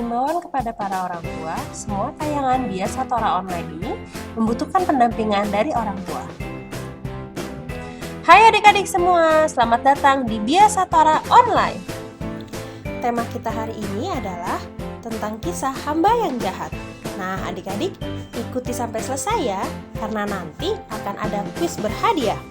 himbauan kepada para orang tua, semua tayangan Biasa Tora Online ini membutuhkan pendampingan dari orang tua. Hai adik-adik semua, selamat datang di Biasa Tora Online. Tema kita hari ini adalah tentang kisah hamba yang jahat. Nah adik-adik, ikuti sampai selesai ya, karena nanti akan ada kuis berhadiah.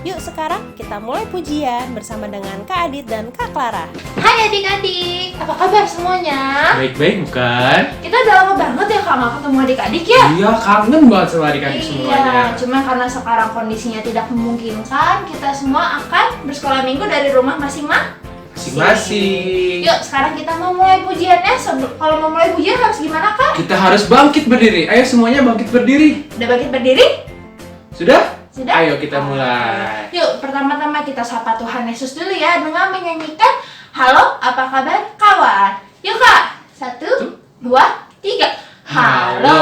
Yuk sekarang kita mulai pujian bersama dengan Kak Adit dan Kak Clara. Hai adik-adik, apa kabar semuanya? Baik-baik bukan? Kita udah lama banget ya Kak nggak ketemu adik-adik ya? Iya, kangen banget sama adik-adik semuanya. Iya, cuma karena sekarang kondisinya tidak memungkinkan, kita semua akan bersekolah minggu dari rumah masing-masing. Yuk, sekarang kita mau mulai pujiannya. Kalau mau mulai pujian harus gimana Kak? Kita harus bangkit berdiri. Ayo semuanya bangkit berdiri. Udah bangkit berdiri? Sudah? Sudah? Ayo kita mulai. Yuk, pertama-tama kita sapa Tuhan Yesus dulu ya dengan menyanyikan Halo, apa kabar kawan? Yuk Kak, 1, 2, 3. Halo,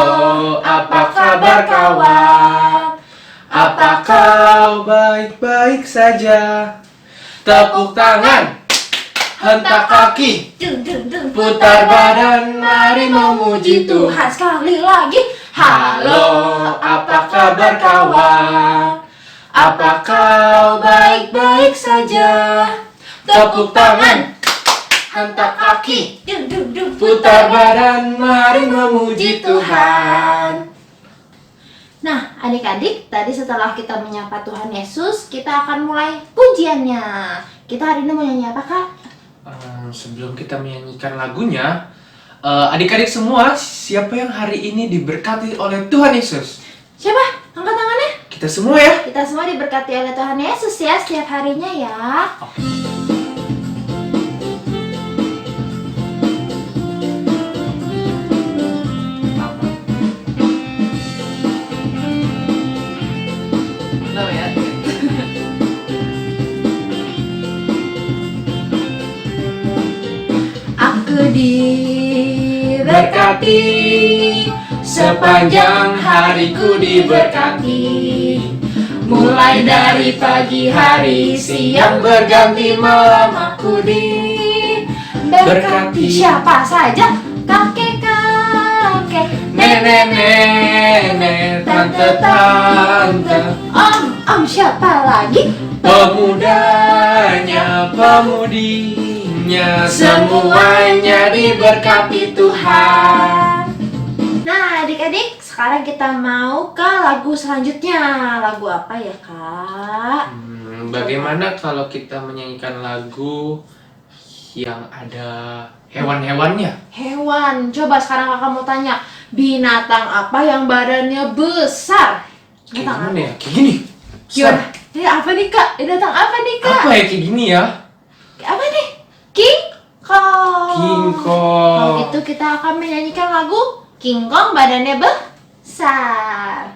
apa kabar kawan? Apa kau baik-baik saja? Tepuk tangan, hentak kaki, putar badan, mari memuji Tuhan. Sekali lagi. Halo, apa kabar kawan? Apa kau baik-baik saja? Tepuk tangan, hentak kaki, putar badan, mari memuji Tuhan. Nah, adik-adik, tadi setelah kita menyapa Tuhan Yesus, kita akan mulai pujiannya. Kita hari ini mau nyanyi apa, Kak? Sebelum kita menyanyikan lagunya, adik-adik semua, siapa yang hari ini diberkati oleh Tuhan Yesus? Siapa? Angkat tangannya. Kita semua ya. Kita semua diberkati oleh Tuhan Yesus ya setiap harinya ya. Aku diberkati, sepanjang hariku diberkati. Mulai dari pagi hari, siang berganti malam aku diberkati. Siapa saja? Kakek-kakek, nenek-nenek, tante-tante, om siapa lagi? pemudanya, pemudinya, semuanya diberkati Tuhan. Nah adik-adik, sekarang kita mau ke lagu selanjutnya. Lagu apa ya Kak? Bagaimana kalau kita menyanyikan lagu yang ada hewan-hewannya? Hewan. Coba sekarang kakak mau tanya, binatang apa yang badannya besar? Kayak Binatang gimana ya? Kayak gini. Gimana? Ini apa nih Kak? Binatang apa nih Kak? Apa ya kayak gini ya? Apa nih? King Kong. King Kalau Kong. gitu kita akan menyanyikan lagu King Kong badannya besar.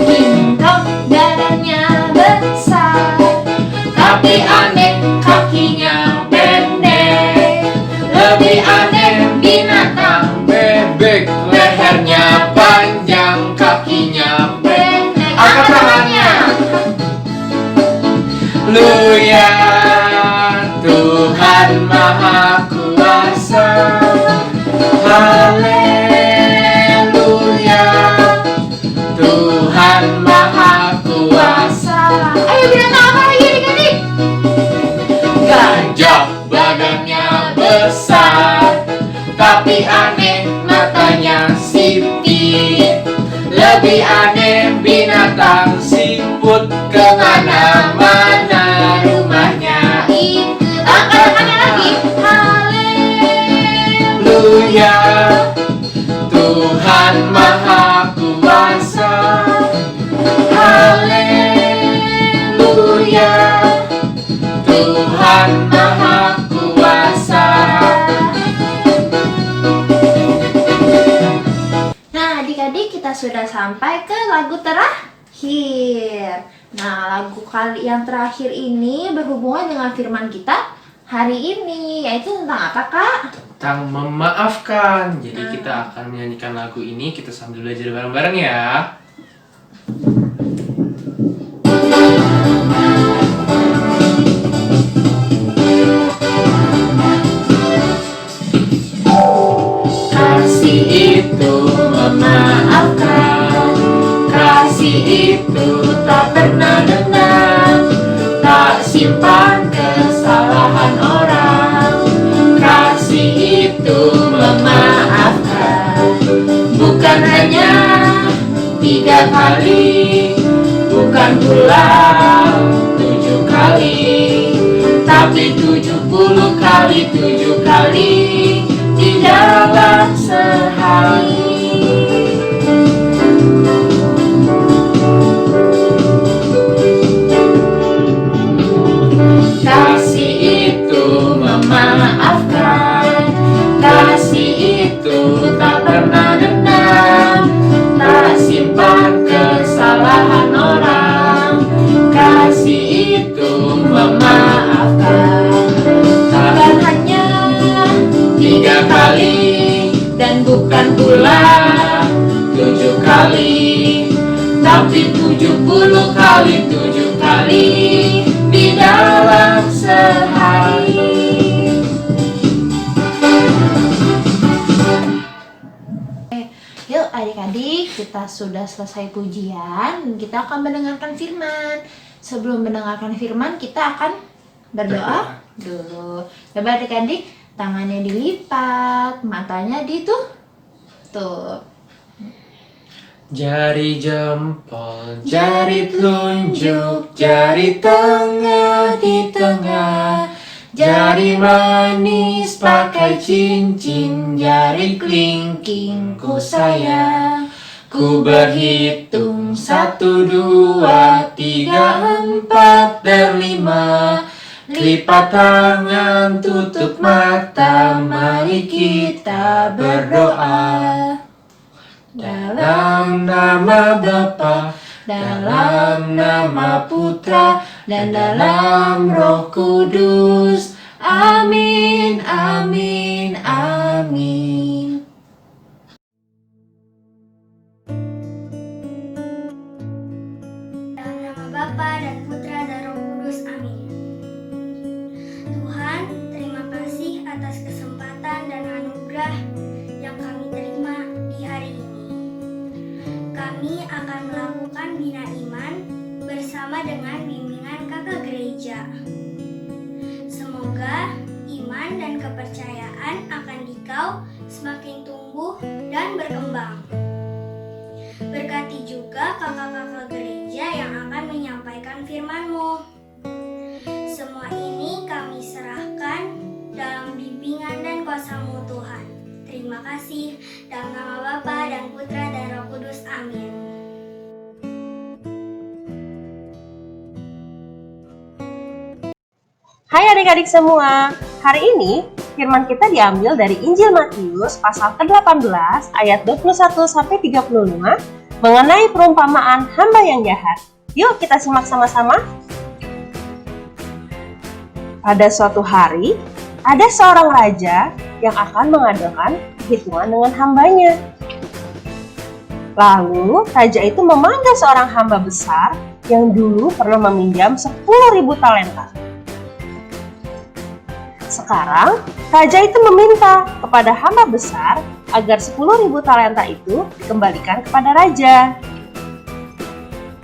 King Kong badannya besar, tapi aneh kakinya pendek. Lebih aneh binatang Bebek, lehernya panjang, kakinya pendek. Angkat tangannya. Haleluya, Tuhan Maha Kuasa. Haleluya, Tuhan Maha Kuasa. Ayo binatang apa lagi adik-adik? Gajah badannya besar, tapi aneh matanya sipit. Lebih aneh binatang siput, kemana-mana rumahnya Ikut angkat tangannya lagi. Haleluya, Tuhan Maha Kuasa. Haleluya, Tuhan Maha Kuasa. Nah adik-adik, kita sudah sampai ke lagu terakhir. Nah, lagu kali yang terakhir ini berhubungan dengan firman kita hari ini, yaitu tentang apa, Kak? Tentang memaafkan. Jadi kita akan menyanyikan lagu ini, kita sambil belajar bareng-bareng ya. Kasih itu memaafkan, kasih itu tak pernah dendam, tak simpan kesalahan orang. Kasih itu memaafkan, bukan hanya 3 kali, bukan pula 7 kali, tapi 70 kali 7 kali di dalam sehari. Kasih itu memaafkan, kasih itu tak pernah dendam, tak simpan kesalahan orang. Kasih itu memaafkan, bukan hanya 3 kali dan bukan pula 7 kali, tapi 70 kali 7 kali di dalam sehari. Yuk adik-adik, kita sudah selesai pujian, kita akan mendengarkan firman. Sebelum mendengarkan firman, kita akan berdoa dulu. Coba adik-adik, tangannya dilipat, matanya ditutup. Jari jempol, jari telunjuk, jari tengah di tengah, jari manis pakai cincin, jari kelingking ku sayang. Ku berhitung 1, 2, 3, 4, dan 5. Lipat tangan, tutup mata, mari kita berdoa. Dalam nama Bapa, dalam nama Putra, dan dalam Roh Kudus. Amin, amin, amin. Dalam nama Bapa dan Putra dan Roh Kudus. Amin. Tuhan, terima kasih atas kesempatan dan anugerah yang kami terima di hari ini. Kami akan melakukan bina iman bersama dengan bimbingan kakak gereja. Semoga iman dan kepercayaan akan dikau semakin tumbuh dan berkembang. Berkati juga kakak-kakak gereja yang akan menyampaikan firman-Mu. Semua ini kami serahkan dalam bimbingan dan kuasa-Mu Tuhan. Terima kasih. Dalam nama Bapa dan Putra dan Roh Kudus. Amin. Hai adik-adik semua, hari ini firman kita diambil dari Injil Matius pasal ke-18 ayat 21-35 mengenai perumpamaan hamba yang jahat. Yuk kita simak sama-sama. Pada suatu hari, ada seorang raja yang akan mengadakan perhitungan dengan hambanya. Lalu, raja itu memanggil seorang hamba besar yang dulu pernah meminjam 10.000 talenta. Sekarang, raja itu meminta kepada hamba besar agar 10.000 talenta itu dikembalikan kepada raja.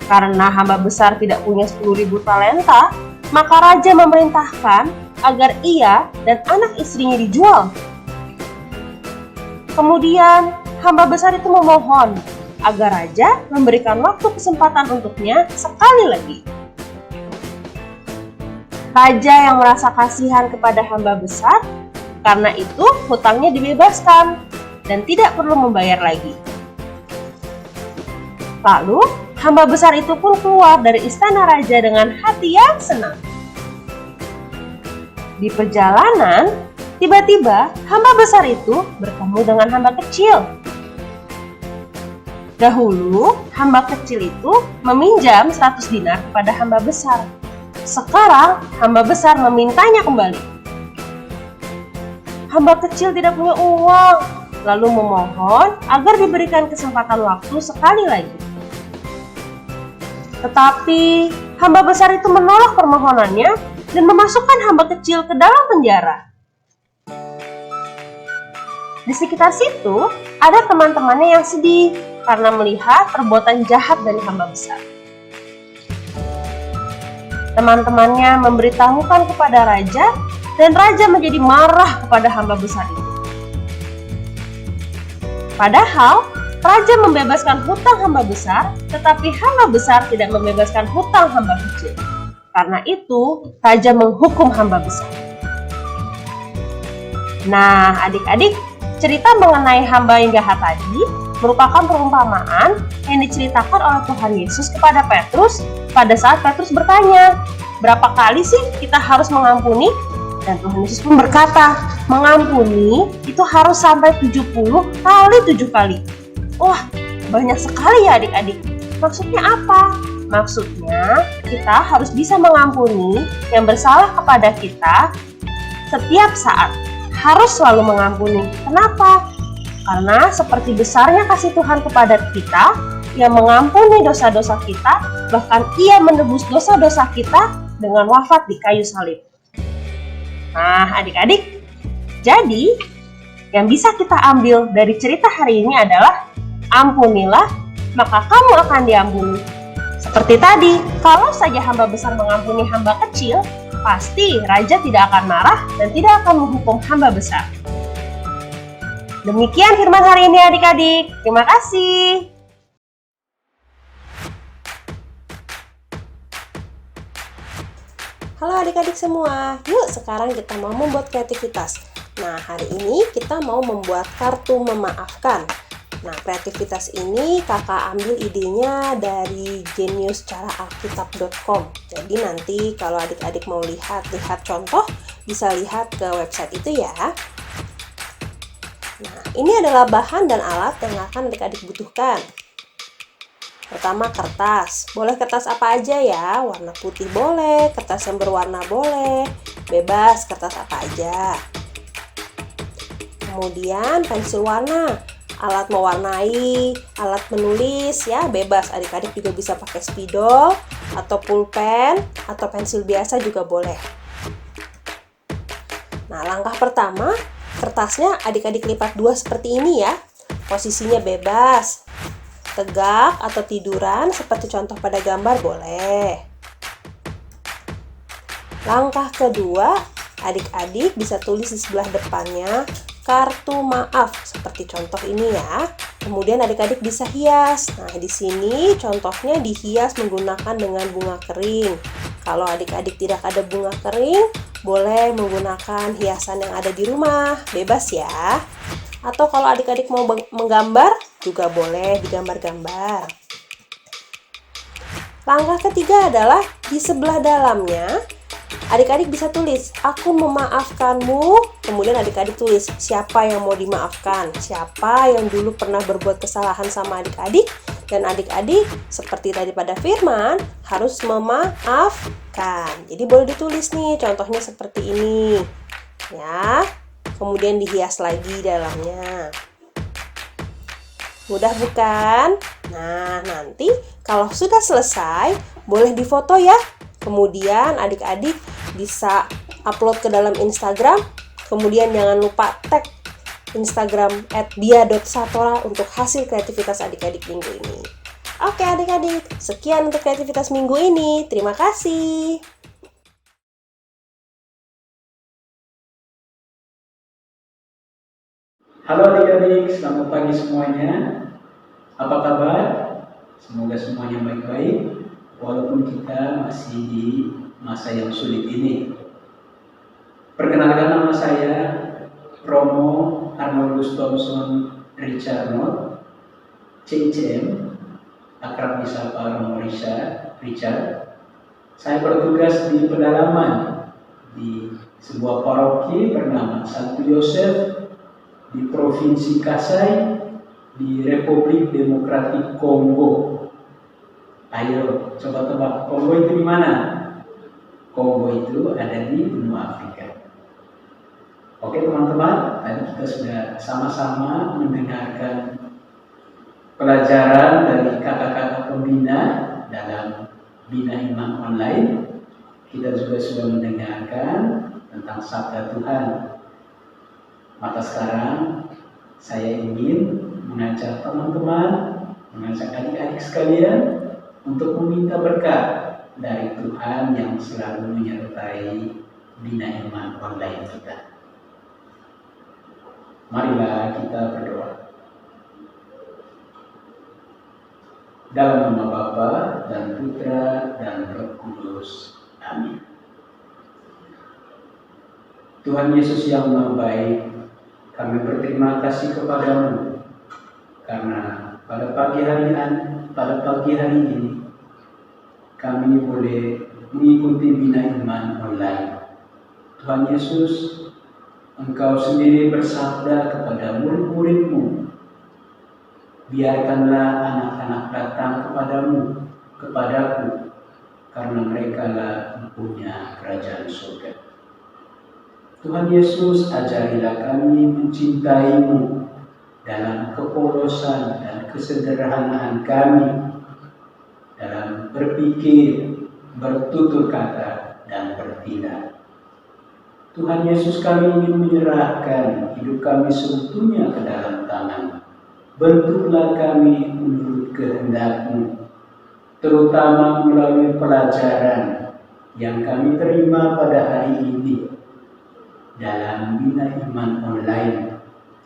Karena hamba besar tidak punya 10.000 talenta, maka raja memerintahkan agar ia dan anak istrinya dijual. Kemudian, hamba besar itu memohon agar raja memberikan waktu kesempatan untuknya sekali lagi. Raja yang merasa kasihan kepada hamba besar, karena itu hutangnya dibebaskan dan tidak perlu membayar lagi. Lalu, hamba besar itu pun keluar dari istana raja dengan hati yang senang. Di perjalanan, tiba-tiba hamba besar itu bertemu dengan hamba kecil. Dahulu, hamba kecil itu meminjam 100 dinar kepada hamba besar. Sekarang, hamba besar memintanya kembali. Hamba kecil tidak punya uang, lalu memohon agar diberikan kesempatan waktu sekali lagi. Tetapi, hamba besar itu menolak permohonannya dan memasukkan hamba kecil ke dalam penjara. Di sekitar situ, ada teman-temannya yang sedih karena melihat perbuatan jahat dari hamba besar. Teman-temannya memberitahukan kepada raja, dan raja menjadi marah kepada hamba besar itu. Padahal, raja membebaskan hutang hamba besar, tetapi hamba besar tidak membebaskan hutang hamba kecil. Karena itu, raja menghukum hamba besar. Nah, adik-adik, cerita mengenai hamba yang jahat tadi merupakan perumpamaan yang diceritakan oleh Tuhan Yesus kepada Petrus pada saat Petrus bertanya, berapa kali sih kita harus mengampuni? Dan Tuhan Yesus pun berkata, mengampuni itu harus sampai 70 kali 7 kali. Wah, banyak sekali ya adik-adik. Maksudnya apa? Maksudnya kita harus bisa mengampuni yang bersalah kepada kita setiap saat. Harus selalu mengampuni. Kenapa? Karena seperti besarnya kasih Tuhan kepada kita, yang mengampuni dosa-dosa kita, bahkan Ia menebus dosa-dosa kita dengan wafat di kayu salib. Nah, adik-adik, jadi yang bisa kita ambil dari cerita hari ini adalah ampunilah, maka kamu akan diampuni. Seperti tadi, kalau saja hamba besar mengampuni hamba kecil, pasti raja tidak akan marah dan tidak akan menghukum hamba besar. Demikian firman hari ini adik-adik. Terima kasih. Halo adik-adik semua. Yuk sekarang kita mau membuat kreativitas. Nah, hari ini kita mau membuat kartu memaafkan. Nah, kreativitas ini kakak ambil idenya dari geniuscaraalkitab.com. Jadi nanti kalau adik-adik mau lihat contoh, bisa lihat ke website itu ya. Nah, ini adalah bahan dan alat yang akan adik-adik butuhkan. Pertama, kertas. Boleh kertas apa aja ya, warna putih boleh, kertas yang berwarna boleh, bebas kertas apa aja. Kemudian pensil warna, alat mewarnai, alat menulis ya, bebas. Adik-adik juga bisa pakai spidol atau pulpen atau pensil biasa juga boleh. Nah, langkah pertama, kertasnya adik-adik lipat dua seperti ini ya. Posisinya bebas. Tegak atau tiduran seperti contoh pada gambar boleh. Langkah kedua, adik-adik bisa tulis di sebelah depannya kartu maaf seperti contoh ini ya. Kemudian adik-adik bisa hias. Nah, di sini contohnya dihias menggunakan dengan bunga kering. Kalau adik-adik tidak ada bunga kering, boleh menggunakan hiasan yang ada di rumah, bebas ya. Atau kalau adik-adik mau menggambar, juga boleh digambar-gambar. Langkah ketiga adalah di sebelah dalamnya, adik-adik bisa tulis, aku memaafkanmu. Kemudian adik-adik tulis, siapa yang mau dimaafkan, siapa yang dulu pernah berbuat kesalahan sama adik-adik. Dan adik-adik, seperti tadi pada firman, harus memaafkan. Jadi boleh ditulis nih, contohnya seperti ini. Ya. Kemudian dihias lagi dalamnya. Mudah bukan? Nah, nanti kalau sudah selesai, boleh difoto ya. Kemudian adik-adik bisa upload ke dalam Instagram. Kemudian jangan lupa tag Instagram @bia.satora untuk hasil kreativitas adik-adik minggu ini. Oke adik-adik, sekian untuk kreativitas minggu ini. Terima kasih. Halo adik-adik, selamat pagi semuanya. Apa kabar? Semoga semuanya baik-baik, walaupun kita masih di masa yang sulit ini. Perkenalkan, nama saya Romo Arnoldus Thompson Richard, CCM, akrab disapa Romo Richard. Saya bertugas di pedalaman di sebuah paroki bernama Santo Yosef di Provinsi Kasai di Republik Demokratik Kongo. Ayo, coba tebak, Kongo itu di mana? Kongo itu ada di benua Afrika. Oke teman-teman, tadi kita sudah sama-sama mendengarkan pelajaran dari kakak-kakak pembina dalam Bina Iman Online. Kita juga sudah mendengarkan tentang sabda Tuhan. Maka sekarang saya ingin mengajak teman-teman, mengajak adik-adik sekalian untuk meminta berkat dari Tuhan yang selalu menyertai Bina Iman Online kita. Marilah kita berdoa. Dalam nama Bapa dan Putra dan Roh Kudus. Amin. Tuhan Yesus yang Maha Baik, kami berterima kasih kepadamu karena pada pagi hari ini kami boleh mengikuti Bina Iman Online. Tuhan Yesus, Engkau sendiri bersabda kepada murid-murid-Mu, biarkanlah anak-anak datang kepadaku, karena merekalah mempunyai kerajaan surga. Tuhan Yesus, ajarilah kami mencintai-Mu dalam kepolosan dan kesederhanaan kami, dalam berpikir, bertutur kata, dan bertindak. Tuhan Yesus, kami ingin menyerahkan hidup kami seutuhnya ke dalam tangan. Bentuklah kami menurut kehendak-Mu, terutama melalui pelajaran yang kami terima pada hari ini dalam Bina Iman Online,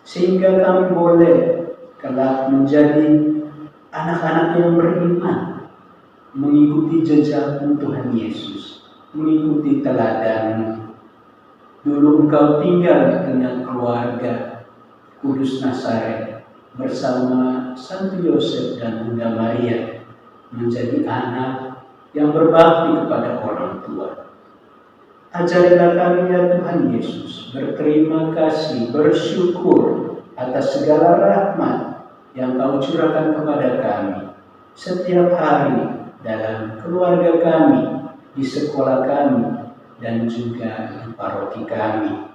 sehingga kami boleh kelak menjadi anak-anak yang beriman, mengikuti jejak-Mu Tuhan Yesus, mengikuti teladan-Mu. Dulu Engkau tinggal di tengah keluarga Kudus Nazaret bersama Santo Yosef dan Bunda Maria, menjadi anak yang berbakti kepada orang tua. Ajarilah kami ya Tuhan Yesus berterima kasih, bersyukur atas segala rahmat yang Kau curahkan kepada kami setiap hari dalam keluarga kami, di sekolah kami, dan juga di paroki kami.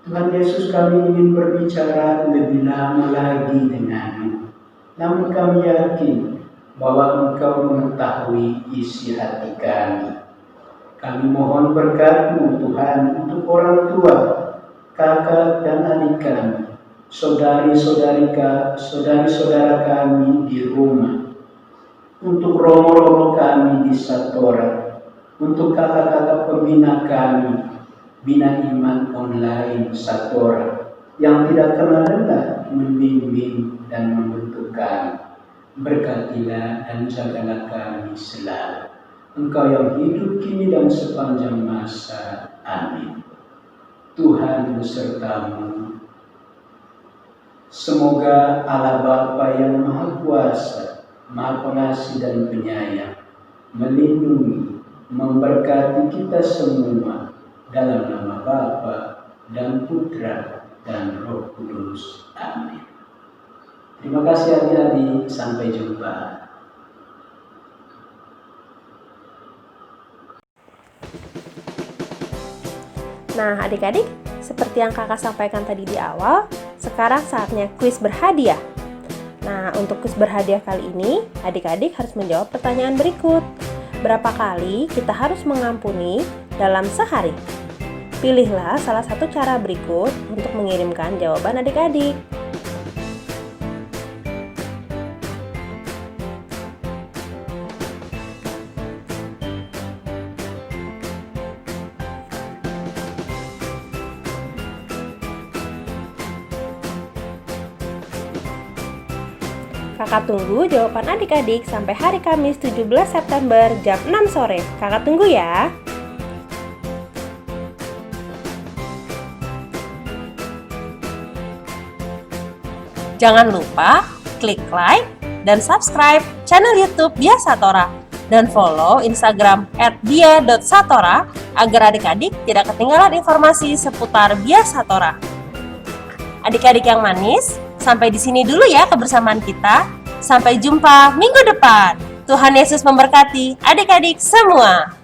Tuhan Yesus, kami ingin berbicara lebih lama lagi denganmu, namun kami yakin bahwa Engkau mengetahui isi hati kami. Kami mohon berkat-Mu Tuhan untuk orang tua, kakak dan adik kami, saudari-saudara kami di rumah, untuk romo-romo kami di Satora, untuk kakak-kakak pembina kami, Bina Iman Online Satora, yang tidak kenal lelah membimbing dan membentuk kami. Berkatilah dan jagalah kami selalu. Engkau yang hidup kini dan sepanjang masa. Amin. Tuhan besertamu. Semoga Allah Bapa yang Maha Kuasa, Maha Pengasih dan Penyayang, melindungi, memberkati kita semua dalam nama Bapa dan Putra dan Roh Kudus. Amin. Terima kasih adik-adik, sampai jumpa. Nah, adik-adik, seperti yang kakak sampaikan tadi di awal, sekarang saatnya kuis berhadiah. Nah, untuk kuis berhadiah kali ini, adik-adik harus menjawab pertanyaan berikut. Berapa kali kita harus mengampuni dalam sehari? Pilihlah salah satu cara berikut untuk mengirimkan jawaban adik-adik. Kakak tunggu jawaban adik-adik sampai hari Kamis 17 September jam 6 sore. Kakak tunggu ya. Jangan lupa klik like dan subscribe channel YouTube Bia Satora dan follow Instagram @bia.satora agar adik-adik tidak ketinggalan informasi seputar Bia Satora. Adik-adik yang manis, Sampai di sini dulu ya kebersamaan kita. Sampai jumpa minggu depan. Tuhan Yesus memberkati adik-adik semua.